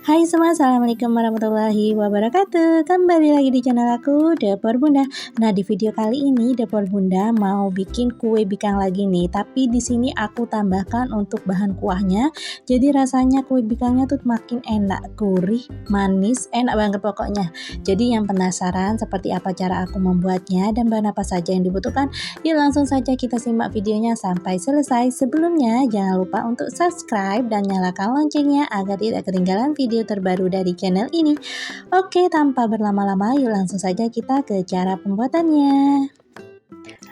Hai semua, assalamualaikum warahmatullahi wabarakatuh. Kembali lagi di channel aku, Dapur Bunda. Nah, di video kali ini Dapur Bunda mau bikin kue bikang lagi nih. Tapi di sini aku tambahkan untuk bahan kuahnya. Jadi rasanya kue bikangnya tuh makin enak, gurih, manis, enak banget pokoknya. Jadi yang penasaran seperti apa cara aku membuatnya dan bahan apa saja yang dibutuhkan? Yuk langsung saja kita simak videonya sampai selesai. Sebelumnya jangan lupa untuk subscribe dan nyalakan loncengnya agar tidak ketinggalan video terbaru dari channel ini. Oke, tanpa berlama-lama, yuk langsung saja kita ke cara pembuatannya.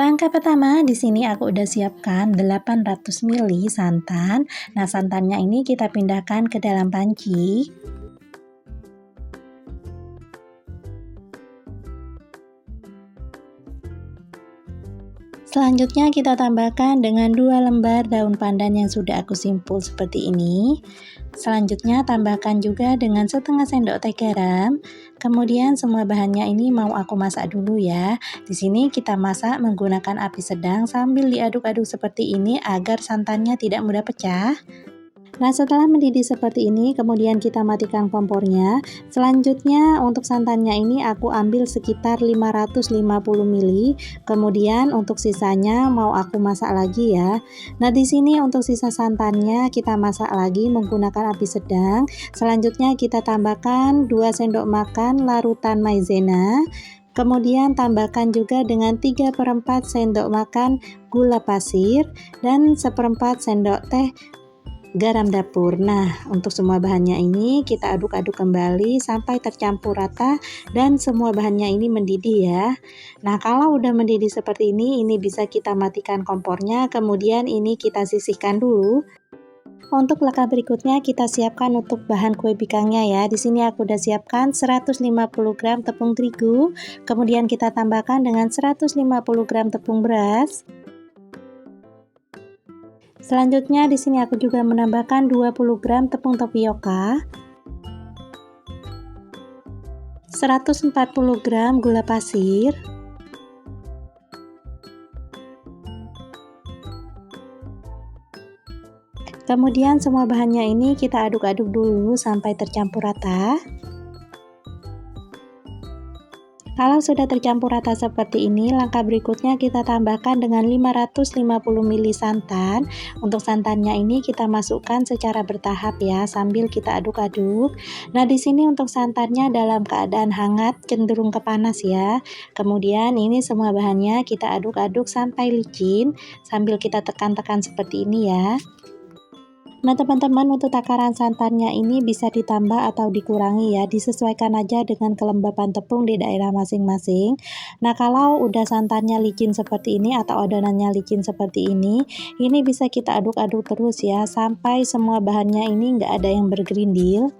Langkah pertama, di sini aku udah siapkan 800 ml santan. Nah, santannya ini kita pindahkan ke dalam panci. Selanjutnya kita tambahkan dengan 2 lembar daun pandan yang sudah aku simpul seperti ini. Selanjutnya tambahkan juga dengan setengah sendok teh garam. Kemudian semua bahannya ini mau aku masak dulu ya. Di sini kita masak menggunakan api sedang sambil diaduk-aduk seperti ini agar santannya tidak mudah pecah. Nah, setelah mendidih seperti ini, kemudian kita matikan kompornya. Selanjutnya untuk santannya ini aku ambil sekitar 550 ml. Kemudian untuk sisanya mau aku masak lagi ya. Nah, di sini untuk sisa santannya kita masak lagi menggunakan api sedang. Selanjutnya kita tambahkan 2 sendok makan larutan maizena. Kemudian tambahkan juga dengan 3/4 sendok makan gula pasir dan 1/4 sendok teh garam dapur. Nah, untuk semua bahannya ini kita aduk-aduk kembali sampai tercampur rata dan semua bahannya ini mendidih ya. Nah, kalau udah mendidih seperti ini bisa kita matikan kompornya, kemudian ini kita sisihkan dulu. Untuk langkah berikutnya kita siapkan untuk bahan kue bikangnya ya. Di sini aku udah siapkan 150 gram tepung terigu, kemudian kita tambahkan dengan 150 gram tepung beras. Selanjutnya di sini aku juga menambahkan 20 gram tepung tapioka, 140 gram gula pasir, kemudian semua bahannya ini kita aduk-aduk dulu sampai tercampur rata. Kalau sudah tercampur rata seperti ini, langkah berikutnya kita tambahkan dengan 550 ml santan. Untuk santannya ini kita masukkan secara bertahap ya, sambil kita aduk-aduk. Nah, di sini untuk santannya dalam keadaan hangat, cenderung ke panas ya. Kemudian ini semua bahannya kita aduk-aduk sampai licin, sambil kita tekan-tekan seperti ini ya. Nah, teman-teman, untuk takaran santannya ini bisa ditambah atau dikurangi ya, disesuaikan aja dengan kelembapan tepung di daerah masing-masing. Nah, kalau udah santannya licin seperti ini atau adonannya licin seperti ini bisa kita aduk-aduk terus ya, sampai semua bahannya ini nggak ada yang bergerindil.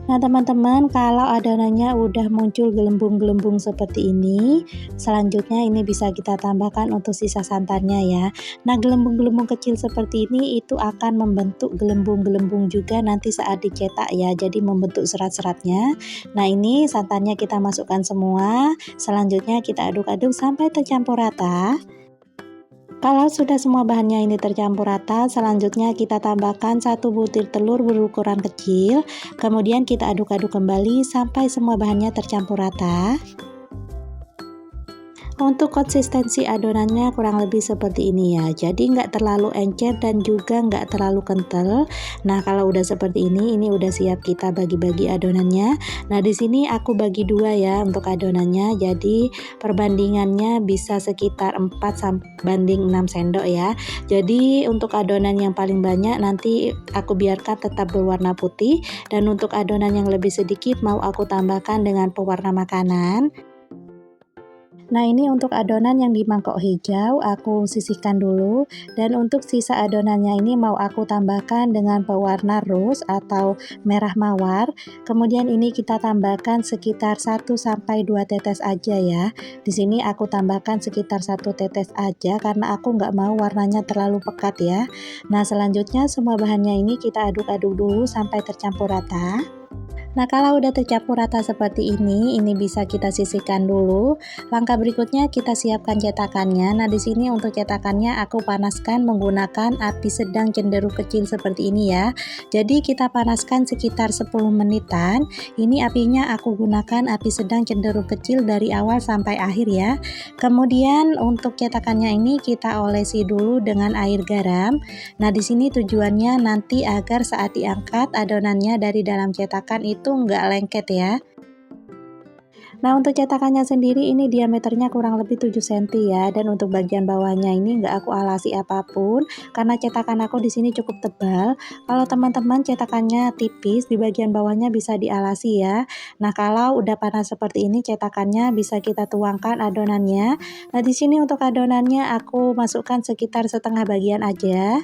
Nah, teman-teman, kalau adonannya udah muncul gelembung-gelembung seperti ini, selanjutnya ini bisa kita tambahkan untuk sisa santannya ya. Nah, gelembung-gelembung kecil seperti ini itu akan membentuk gelembung-gelembung juga nanti saat dicetak ya, jadi membentuk serat-seratnya. Nah, ini santannya kita masukkan semua, selanjutnya kita aduk-aduk sampai tercampur rata. Kalau sudah semua bahannya ini tercampur rata, selanjutnya kita tambahkan 1 butir telur berukuran kecil, kemudian kita aduk-aduk kembali sampai semua bahannya tercampur rata. Untuk konsistensi adonannya kurang lebih seperti ini ya, jadi nggak terlalu encer dan juga nggak terlalu kental. Nah, kalau udah seperti ini udah siap kita bagi-bagi adonannya. Nah, di sini aku bagi 2 ya untuk adonannya, jadi perbandingannya bisa sekitar 4:6 sendok ya. Jadi untuk adonan yang paling banyak nanti aku biarkan tetap berwarna putih, dan untuk adonan yang lebih sedikit mau aku tambahkan dengan pewarna makanan. Nah, ini untuk adonan yang di mangkok hijau aku sisihkan dulu, dan untuk sisa adonannya ini mau aku tambahkan dengan pewarna rose atau merah mawar. Kemudian ini kita tambahkan sekitar 1-2 tetes aja ya. Di sini aku tambahkan sekitar 1 tetes aja karena aku nggak mau warnanya terlalu pekat ya. Nah, selanjutnya semua bahannya ini kita aduk-aduk dulu sampai tercampur rata. Nah, kalau udah tercampur rata seperti ini bisa kita sisihkan dulu. Langkah berikutnya kita siapkan cetakannya. Nah, di sini untuk cetakannya aku panaskan menggunakan api sedang cenderung kecil seperti ini ya. Jadi kita panaskan sekitar 10 menitan. Ini apinya aku gunakan api sedang cenderung kecil dari awal sampai akhir ya. Kemudian untuk cetakannya ini kita olesi dulu dengan air garam. Nah, di sini tujuannya nanti agar saat diangkat adonannya dari dalam cetakan itu nggak lengket ya. Nah, untuk cetakannya sendiri ini diameternya kurang lebih 7 cm ya, dan untuk bagian bawahnya ini nggak aku alasi apapun karena cetakan aku di sini cukup tebal. Kalau teman-teman cetakannya tipis, di bagian bawahnya bisa dialasi ya. Nah, kalau udah panas seperti ini cetakannya bisa kita tuangkan adonannya. Nah, di sini untuk adonannya aku masukkan sekitar setengah bagian aja.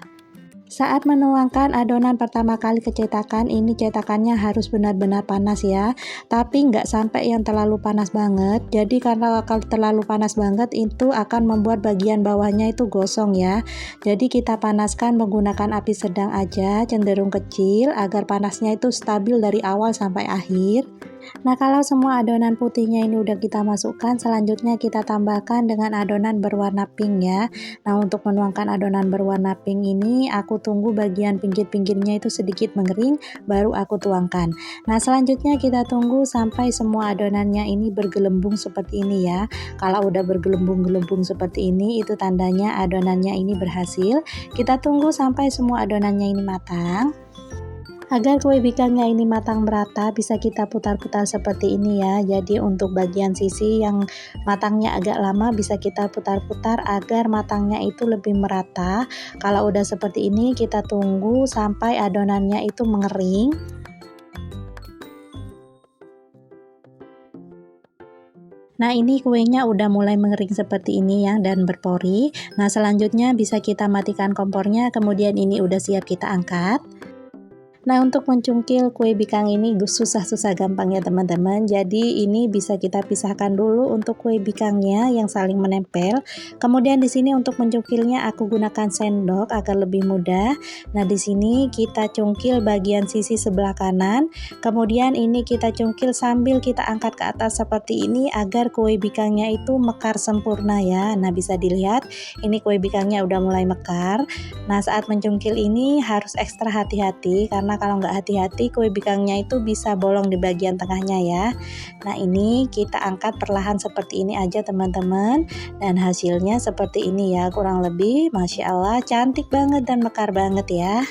Saat menuangkan adonan pertama kali ke cetakan, ini cetakannya harus benar-benar panas ya, tapi nggak sampai yang terlalu panas banget. Jadi karena kalau terlalu panas banget itu akan membuat bagian bawahnya itu gosong ya. Jadi kita panaskan menggunakan api sedang aja, cenderung kecil agar panasnya itu stabil dari awal sampai akhir. Nah, kalau semua adonan putihnya ini udah kita masukkan, selanjutnya kita tambahkan dengan adonan berwarna pink ya. Nah, untuk menuangkan adonan berwarna pink ini, aku tunggu bagian pinggir-pinggirnya itu sedikit mengering, baru aku tuangkan. Nah, selanjutnya kita tunggu sampai semua adonannya ini bergelembung seperti ini ya. Kalau udah bergelembung-gelembung seperti ini, itu tandanya adonannya ini berhasil. Kita tunggu sampai semua adonannya ini matang. Agar kue bikangnya ini matang merata, bisa kita putar-putar seperti ini ya. Jadi untuk bagian sisi yang matangnya agak lama bisa kita putar-putar agar matangnya itu lebih merata. Kalau udah seperti ini kita tunggu sampai adonannya itu mengering. Nah, ini kuenya udah mulai mengering seperti ini ya dan berpori. Nah, selanjutnya bisa kita matikan kompornya, kemudian ini udah siap kita angkat. Nah, untuk mencungkil kue bikang ini susah-susah gampang ya teman-teman. Jadi ini bisa kita pisahkan dulu untuk kue bikangnya yang saling menempel. Kemudian di sini untuk mencungkilnya aku gunakan sendok agar lebih mudah. Nah, di sini kita cungkil bagian sisi sebelah kanan. Kemudian ini kita cungkil sambil kita angkat ke atas seperti ini agar kue bikangnya itu mekar sempurna ya. Nah, bisa dilihat ini kue bikangnya udah mulai mekar. Nah, saat mencungkil ini harus ekstra hati-hati karena kalau nggak hati-hati kue bikangnya itu bisa bolong di bagian tengahnya ya. Nah, ini kita angkat perlahan seperti ini aja teman-teman, dan hasilnya seperti ini ya, kurang lebih Masya Allah cantik banget dan mekar banget ya.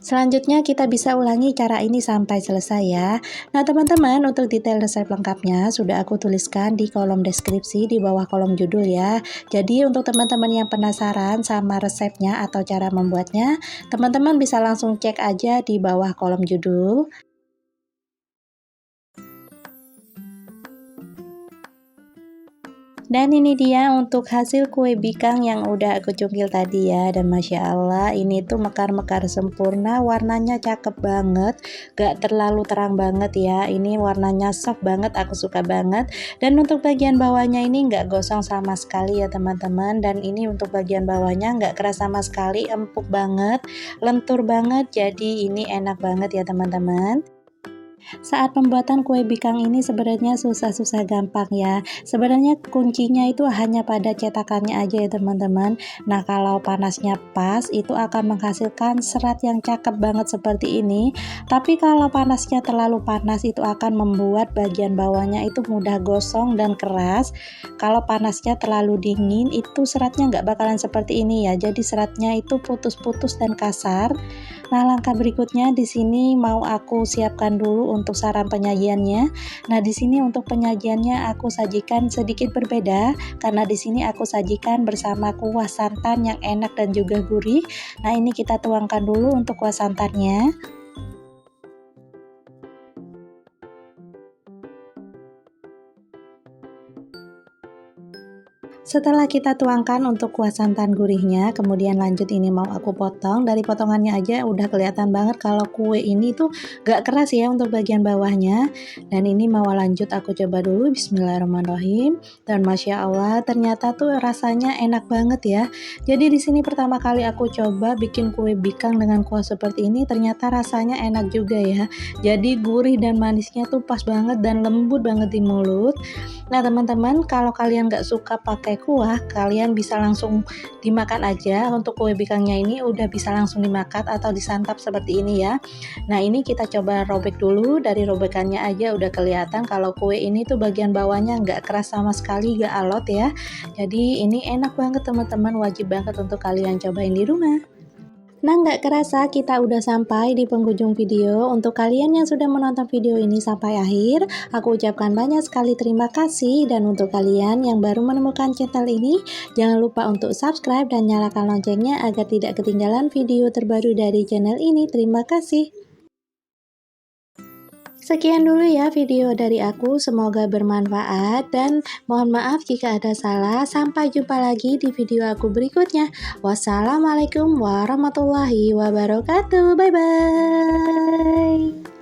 Selanjutnya kita bisa ulangi cara ini sampai selesai ya. Nah teman-teman, untuk detail resep lengkapnya sudah aku tuliskan di kolom deskripsi di bawah kolom judul ya. Jadi untuk teman-teman yang penasaran sama resepnya atau cara membuatnya, teman-teman bisa langsung cek aja di bawah kolom judul. Dan ini dia untuk hasil kue bikang yang udah aku cungkil tadi ya. Dan Masya Allah ini tuh mekar-mekar sempurna, warnanya cakep banget, gak terlalu terang banget ya. Ini warnanya soft banget, aku suka banget. Dan untuk bagian bawahnya ini gak gosong sama sekali ya teman-teman. Dan ini untuk bagian bawahnya gak keras sama sekali, empuk banget, lentur banget. Jadi ini enak banget ya teman-teman. Saat pembuatan kue bikang ini sebenarnya susah-susah gampang ya. Sebenarnya kuncinya itu hanya pada cetakannya aja ya teman-teman. Nah, kalau panasnya pas itu akan menghasilkan serat yang cakep banget seperti ini. Tapi kalau panasnya terlalu panas itu akan membuat bagian bawahnya itu mudah gosong dan keras. Kalau panasnya terlalu dingin itu seratnya nggak bakalan seperti ini ya. Jadi seratnya itu putus-putus dan kasar. Nah, langkah berikutnya di sini mau aku siapkan dulu untuk saran penyajiannya. Nah, di sini untuk penyajiannya aku sajikan sedikit berbeda karena di sini aku sajikan bersama kuah santan yang enak dan juga gurih. Nah, ini kita tuangkan dulu untuk kuah santannya. Setelah kita tuangkan untuk kuah santan gurihnya, kemudian lanjut ini mau aku potong. Dari potongannya aja udah kelihatan banget kalau kue ini tuh gak keras ya untuk bagian bawahnya. Dan ini mau lanjut aku coba dulu, bismillahirrahmanirrahim. Dan masya Allah ternyata tuh rasanya enak banget ya. Jadi di sini pertama kali aku coba bikin kue bikang dengan kuah seperti ini, ternyata rasanya enak juga ya. Jadi gurih dan manisnya tuh pas banget dan lembut banget di mulut. Nah teman-teman, kalau kalian gak suka pakai kuah, kalian bisa langsung dimakan aja. Untuk kue bikangnya ini udah bisa langsung dimakan atau disantap seperti ini ya. Nah ini kita coba robek dulu. Dari robekannya aja udah kelihatan kalau kue ini tuh bagian bawahnya gak keras sama sekali, gak alot ya. Jadi ini enak banget teman-teman, wajib banget untuk kalian cobain di rumah. Nah, nggak kerasa kita udah sampai di penghujung video. Untuk kalian yang sudah menonton video ini sampai akhir, aku ucapkan banyak sekali terima kasih. Dan untuk kalian yang baru menemukan channel ini, jangan lupa untuk subscribe dan nyalakan loncengnya agar tidak ketinggalan video terbaru dari channel ini. Terima kasih. Sekian dulu ya video dari aku, semoga bermanfaat dan mohon maaf jika ada salah. Sampai jumpa lagi di video aku berikutnya. Wassalamualaikum warahmatullahi wabarakatuh. Bye bye.